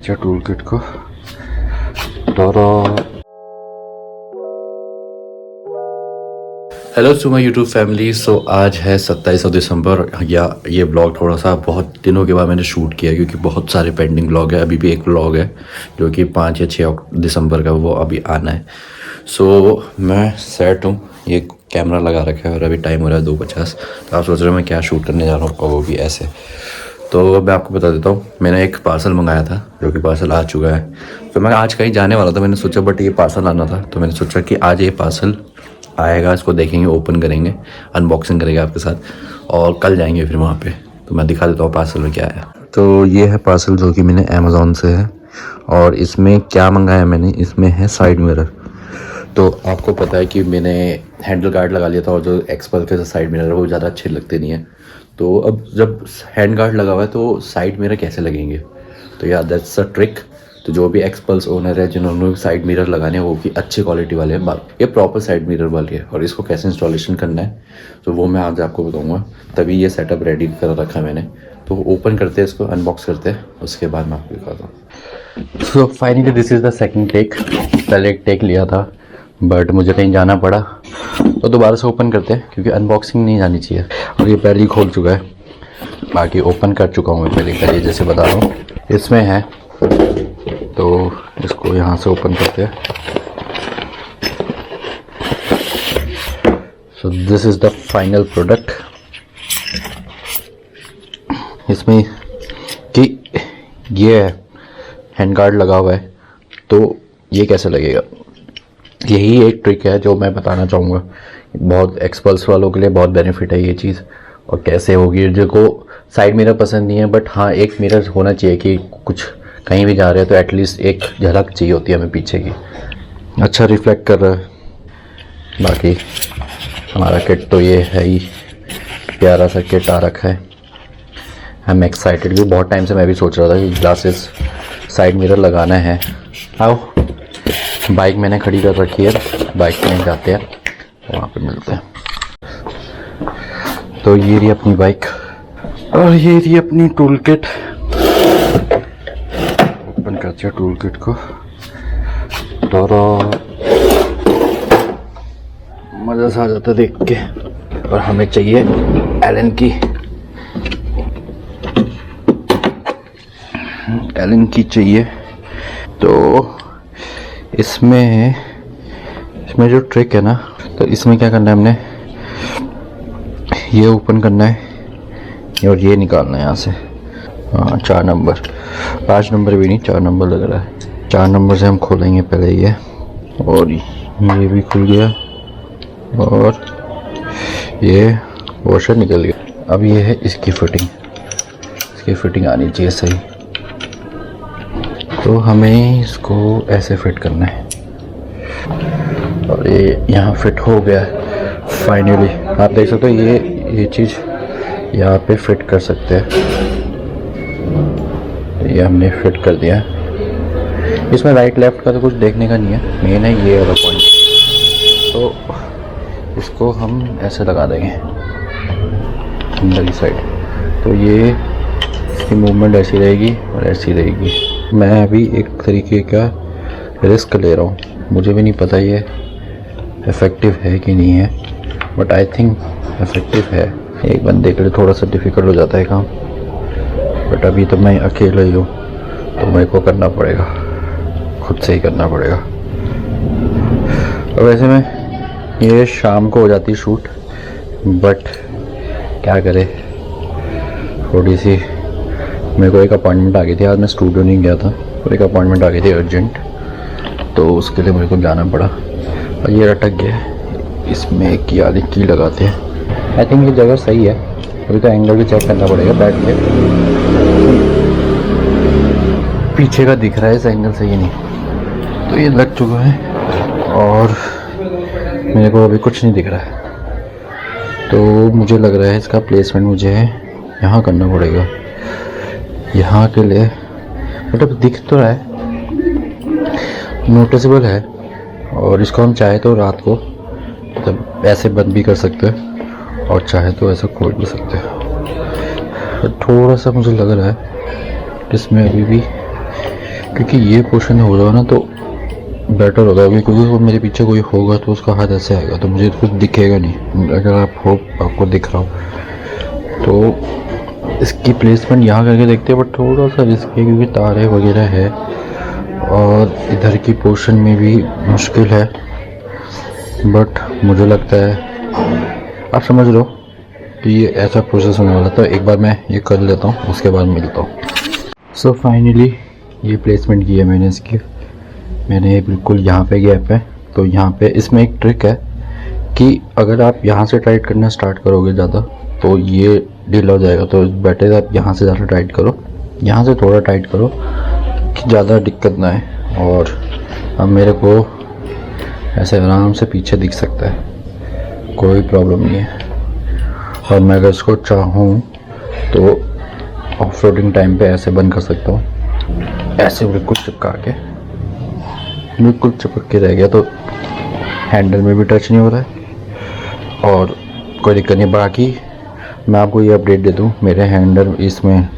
Tool kit को तारा। Hello to my YouTube family. So आज है 27 दिसंबर। या ये ब्लॉग थोड़ा सा बहुत दिनों के बाद मैंने शूट किया क्योंकि बहुत सारे पेंडिंग ब्लॉग है। अभी भी एक ब्लॉग है जो कि 5 या 6 दिसंबर का, वो अभी आना है। सो मैं सेट हूँ, ये कैमरा लगा रखा है और अभी टाइम हो रहा है 2:50। तो आप सोच रहे हो मैं क्या शूट करने जा रहा हूँ, और वो भी ऐसे। तो मैं आपको बता देता हूँ, मैंने एक पार्सल मंगाया था जो कि पार्सल आ चुका है। तो मैं आज कहीं जाने वाला था, मैंने सोचा बट ये पार्सल आना था, तो मैंने सोचा कि आज ये पार्सल आएगा, इसको देखेंगे, ओपन करेंगे, अनबॉक्सिंग करेंगे आपके साथ और कल जाएंगे फिर वहाँ पे। तो मैं दिखा देता हूँ पार्सल में क्या है। तो ये है पार्सल जो कि मैंने अमेज़ॉन से है। और इसमें क्या मंगाया मैंने, इसमें है साइड मिरर। तो आपको पता है कि मैंने हैंडल गार्ड लगा लिया था और जो एक्सपल्स के साइड मिरर है वो ज़्यादा अच्छे लगते नहीं हैं। तो अब जब हैंड गार्ड लगा हुआ है तो साइड मिरर कैसे लगेंगे, तो यार दैट्स अ ट्रिक। तो जो भी एक्सपल्स ओनर है जिन्होंने साइड मिरर लगाने हैं वो भी अच्छी क्वालिटी वाले हैं, ये प्रॉपर साइड मिरर वाले है। और इसको कैसे इंस्टॉलेशन करना है तो वो मैं आज आपको बताऊंगा। तभी ये सेटअप रेडी कर रखा है मैंने। तो ओपन करते हैं, इसको अनबॉक्स करते हैं, उसके बाद मैं आपको दिखाता हूँ। So finally this is the second take. पहले एक टेक लिया था बट मुझे कहीं जाना पड़ा, तो दोबारा से ओपन करते हैं क्योंकि अनबॉक्सिंग नहीं जानी चाहिए। और ये पहले ही खोल चुका है, बाकी ओपन कर चुका हूँ मैं पहले जैसे बता रहा हूँ। इसमें है तो इसको यहाँ से ओपन करते हैं। So this is the final product. इसमें कि ये है हैंड गार्ड लगा हुआ है, तो ये कैसे लगेगा, यही एक ट्रिक है जो मैं बताना चाहूँगा। बहुत एक्सपर्ट्स वालों के लिए बहुत बेनिफिट है ये चीज़। और कैसे होगी, जिनको साइड मिरर पसंद नहीं है बट हाँ एक मिरर होना चाहिए कि कुछ कहीं भी जा रहे हैं तो एटलीस्ट एक झलक चाहिए होती है हमें पीछे की, अच्छा रिफ्लेक्ट कर रहा है। बाकी हमारा किट तो ये है ही, प्यारा सा किट आ रखा है। आई एम एक्साइटेड भी, बहुत टाइम से मैं भी सोच रहा था कि ग्लासेस साइड मिरर लगाना है। आओ, बाइक मैंने खड़ी कर रखी है, बाइक में जाते हैं, वहाँ पे मिलते हैं। तो ये रही अपनी बाइक और ये रही अपनी टूल किट। ओपन करते हैं टूल किट को। मज़ा सा आ जाता देख के। और हमें चाहिए एलन की चाहिए। तो इसमें जो ट्रिक है ना, तो इसमें क्या करना है, हमने ये ओपन करना है और ये निकालना है यहाँ से। हाँ 4 नंबर, 5 नंबर भी नहीं, 4 नंबर लग रहा है। 4 नंबर से हम खोलेंगे पहले ये, और ये भी खुल गया और ये वॉशर निकल गया। अब ये है इसकी फिटिंग आनी चाहिए सही। तो हमें इसको ऐसे फिट करना है और ये यहाँ फिट हो गया है फाइनली। आप देख सकते हो ये चीज़ यहाँ पे फिट कर सकते हैं। ये हमने फिट कर दिया। इसमें राइट लेफ्ट का तो कुछ देखने का नहीं है, मेन है ये वाला पॉइंट। तो इसको हम ऐसे लगा देंगे अंदर की साइड। तो ये इसकी मूवमेंट ऐसी रहेगी और ऐसी रहेगी। मैं अभी एक तरीके का रिस्क ले रहा हूँ, मुझे भी नहीं पता ये इफ़ेक्टिव है कि नहीं है, बट आई थिंक इफ़ेक्टिव है। एक बंदे के लिए थोड़ा सा डिफ़िकल्ट हो जाता है काम, बट अभी तो मैं अकेला ही हूँ तो मेरे को करना पड़ेगा, खुद से ही करना पड़ेगा। और वैसे में ये शाम को हो जाती शूट, बट क्या करे, थोड़ी सी मेरे को एक अपॉइंटमेंट आ गई थी। आज मैं स्टूडियो नहीं गया था, और एक अपॉइंटमेंट आ गई थी अर्जेंट, तो उसके लिए मेरे को जाना पड़ा। और ये अटक गया, इसमें की लगाते हैं। आई थिंक ये जगह सही है। अभी तो एंगल भी चेक करना पड़ेगा बैठ के, पीछे का दिख रहा है, इस एंगल सही नहीं। तो ये लग चुका है और मेरे को अभी कुछ नहीं दिख रहा है। तो मुझे लग रहा है इसका प्लेसमेंट मुझे यहाँ करना पड़ेगा, यहाँ के लिए। मतलब दिख तो रहा है, नोटिसेबल है। और इसको हम चाहे तो रात को मतलब ऐसे बंद भी कर सकते हैं और चाहे तो ऐसे खोल भी सकते हैं। थोड़ा सा मुझे लग रहा है इसमें अभी भी क्योंकि ये पोर्शन हो जाएगा ना तो बेटर होगा, क्योंकि वो मेरे पीछे कोई होगा तो उसका हाथ ऐसे आएगा तो मुझे कुछ दिखेगा नहीं। अगर आपको दिख रहा हो तो इसकी प्लेसमेंट यहाँ करके देखते हैं, बट थोड़ा सा रिस्क है क्योंकि तारे वगैरह है और इधर की पोर्शन में भी मुश्किल है। बट मुझे लगता है आप समझ लो कि ये ऐसा प्रोसेस होने वाला था। एक बार मैं ये कर लेता हूँ, उसके बाद मिलता हूँ। सो फाइनली ये प्लेसमेंट की है मैंने इसकी। मैंने बिल्कुल यहाँ पे गैप है, तो यहाँ पे इसमें एक ट्रिक है कि अगर आप यहाँ से टाइट करना स्टार्ट करोगे ज़्यादा तो ये ढीला हो जाएगा। तो बेटर आप यहाँ से ज़्यादा टाइट करो, यहाँ से थोड़ा टाइट करो कि ज़्यादा दिक्कत ना आए। और अब मेरे को ऐसे आराम से पीछे दिख सकता है, कोई प्रॉब्लम नहीं है। और मैं अगर इसको चाहूँ तो ऑफ रोडिंग टाइम पे ऐसे बंद कर सकता हूँ, ऐसे बिल्कुल चिपका के, बिल्कुल चिपक के रह गया तो हैंडल में भी टच नहीं हो रहा है और कोई दिक्कत नहीं। बाकी मैं आपको ये अपडेट दे दूँ, मेरे हैंडल इसमें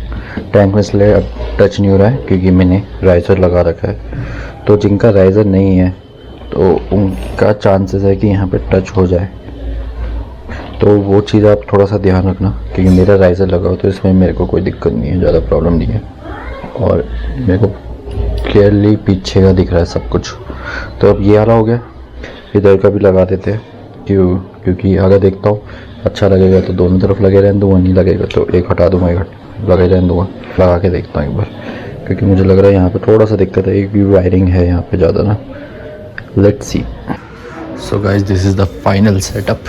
टैंक में इसलिए अब टच नहीं हो रहा है क्योंकि मैंने राइजर लगा रखा है। तो जिनका राइजर नहीं है तो उनका चांसेस है कि यहाँ पे टच हो जाए, तो वो चीज़ आप थोड़ा सा ध्यान रखना। क्योंकि मेरा राइजर लगा हो तो इसमें मेरे को कोई दिक्कत नहीं है, ज़्यादा प्रॉब्लम नहीं है और मेरे को क्लियरली पीछे का दिख रहा है सब कुछ। तो अब ये वाला हो गया, इधर का भी लगा देते हैं क्योंकि अगर देखता हूँ अच्छा लगेगा तो दोनों तरफ लगे रहने दूँगा, नहीं लगेगा तो एक हटा दूँगा, एक लगे रहने दूँगा। लगा के देखता हूँ एक बार, क्योंकि मुझे लग रहा है यहाँ पे थोड़ा सा दिक्कत है, एक भी वायरिंग है यहाँ पे ज़्यादा ना। Let's see. So guys this is the final setup.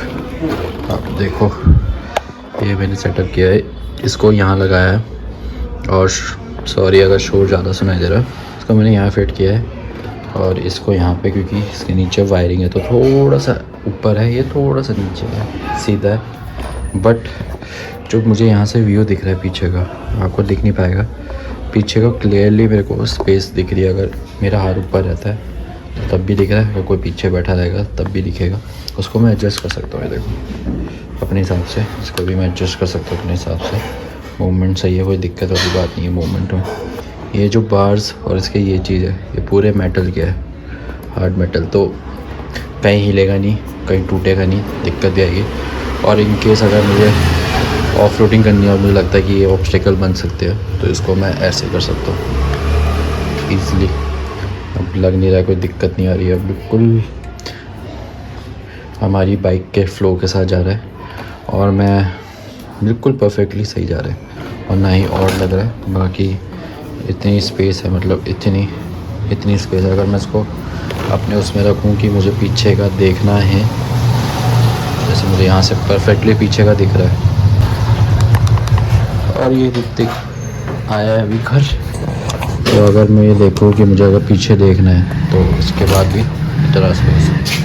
आप देखो ये मैंने सेटअप किया है, इसको यहाँ लगाया है और सॉरी अगर शोर ज़्यादा सुनाई दे रहा है, इसको मैंने यहाँ फिट किया है और इसको यहाँ पे क्योंकि इसके नीचे वायरिंग है तो थोड़ा सा ऊपर है, ये थोड़ा सा नीचे है, सीधा है। बट जो मुझे यहाँ से व्यू दिख रहा है पीछे का, आपको दिख नहीं पाएगा, पीछे का क्लियरली मेरे को स्पेस दिख रही है। अगर मेरा हाथ ऊपर रहता है तो तब भी दिख रहा है, अगर कोई पीछे बैठा रहेगा तब भी दिखेगा। उसको मैं एडजस्ट कर सकता हूँ, ये देखो अपने हिसाब से, इसको भी मैं एडजस्ट कर सकता हूँ अपने हिसाब से। मूवमेंट सही है, कोई दिक्कत वाली बात नहीं है मूवमेंट में। ये जो बार्स और इसके ये चीज़ है, ये पूरे मेटल के है, हार्ड मेटल, तो कहीं हिलेगा नहीं, कहीं टूटेगा नहीं, दिक्कत भी आएगी। और इन केस अगर मुझे ऑफ रोडिंग करनी है और मुझे लगता है कि ये ऑब्स्टिकल बन सकते हैं तो इसको मैं ऐसे कर सकता हूँ ईज़िली। अब लग नहीं रहा है, कोई दिक्कत नहीं आ रही है, बिल्कुल हमारी बाइक के फ्लो के साथ जा रहा है और मैं बिल्कुल परफेक्टली सही जा रहा है और ना ही और लग रहा है। बाकी इतनी स्पेस है, मतलब इतनी स्पेस है। अगर मैं इसको अपने उसमें रखूँ कि मुझे पीछे का देखना है, जैसे मुझे यहाँ से परफेक्टली पीछे का दिख रहा है और ये दिख आया है अभी घर, तो अगर मैं ये देखूँ कि मुझे अगर पीछे देखना है तो इसके बाद भी इतना स्पेस है।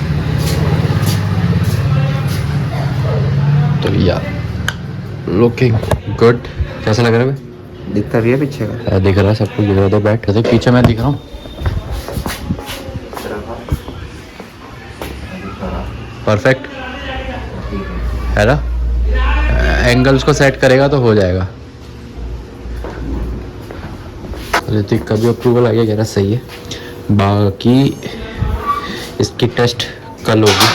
तो या लुकिंग गुड। कैसा लग रहा है? दिखता भी है पीछे का, दिख रहा है, सब कुछ दिख रहा है। तो बैठ तो पीछे मैं दिख रहा हूँ, परफेक्ट है ना। एंगल्स को सेट करेगा तो हो जाएगा। ऋतिक का भी अप्रूवल आ गया, कह रहा सही है। बाकी इसकी टेस्ट कल होगी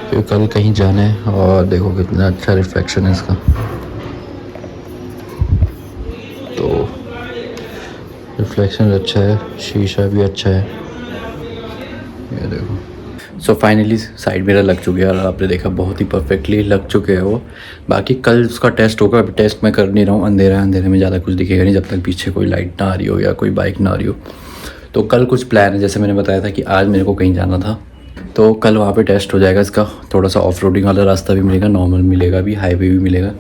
क्योंकि कल कहीं जाना है। और देखो कितना अच्छा रिफ्लेक्शन है इसका, तो रिफ्लेक्शन अच्छा है, शीशा भी अच्छा है, ये देखो। सो फाइनली साइड मिरर लग चुके हैं और आपने देखा बहुत ही परफेक्टली लग चुके हैं वो। बाकी कल उसका टेस्ट होगा, अभी टेस्ट मैं कर नहीं रहा हूँ। अंधेरे में ज़्यादा कुछ दिखेगा नहीं जब तक पीछे कोई लाइट ना आ रही हो या कोई बाइक ना आ रही हो। तो कल कुछ प्लान है, जैसे मैंने बताया था कि आज मेरे को कहीं जाना था तो कल वहाँ पे टेस्ट हो जाएगा इसका। थोड़ा सा ऑफ रोडिंग वाला रास्ता भी मिलेगा, नॉर्मल मिलेगा भी, हाईवे भी मिलेगा।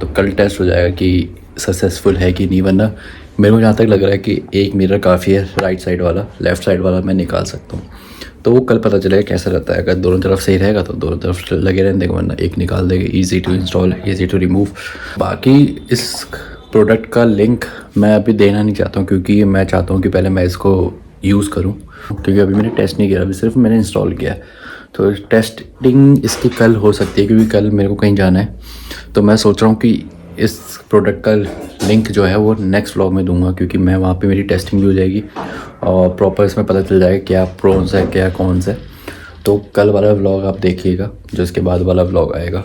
तो कल टेस्ट हो जाएगा कि सक्सेसफुल है कि नहीं। वरना मेरे को जहाँ तक लग रहा है कि एक मिरर काफ़ी है, राइट साइड वाला, लेफ़्ट साइड वाला मैं निकाल सकता हूँ। तो वो कल पता चलेगा कैसा रहता है। अगर दोनों तरफ सही रहेगा तो दोनों तरफ लगे रहने देगा, वरना एक निकाल देगा। Easy to install, easy to remove. बाकी इस प्रोडक्ट का लिंक मैं अभी देना नहीं चाहता हूँ क्योंकि मैं चाहता हूँ कि पहले मैं इसको यूज़ करूँ, क्योंकि अभी मैंने टेस्ट नहीं किया, अभी सिर्फ मैंने इंस्टॉल किया है। तो टेस्टिंग इसकी कल हो सकती है क्योंकि कल मेरे को कहीं जाना है। तो मैं सोच रहा हूँ कि इस प्रोडक्ट का लिंक जो है वो नेक्स्ट व्लॉग में दूंगा, क्योंकि मैं वहाँ पे मेरी टेस्टिंग भी हो जाएगी और प्रॉपर इसमें पता चल जाएगा क्या प्रोन्स है क्या कॉन्स है। तो कल वाला व्लॉग आप देखिएगा, जो इसके बाद वाला व्लॉग आएगा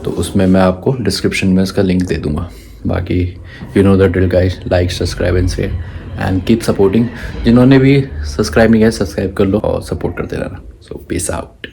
तो उसमें मैं आपको डिस्क्रिप्शन में इसका लिंक दे दूँगा। बाकी you know the drill guys, like subscribe and share and keep supporting. जिन्होंने भी सब्सक्राइब नहीं किया सब्सक्राइब कर लो और सपोर्ट करते रहना। सो पीस आउट।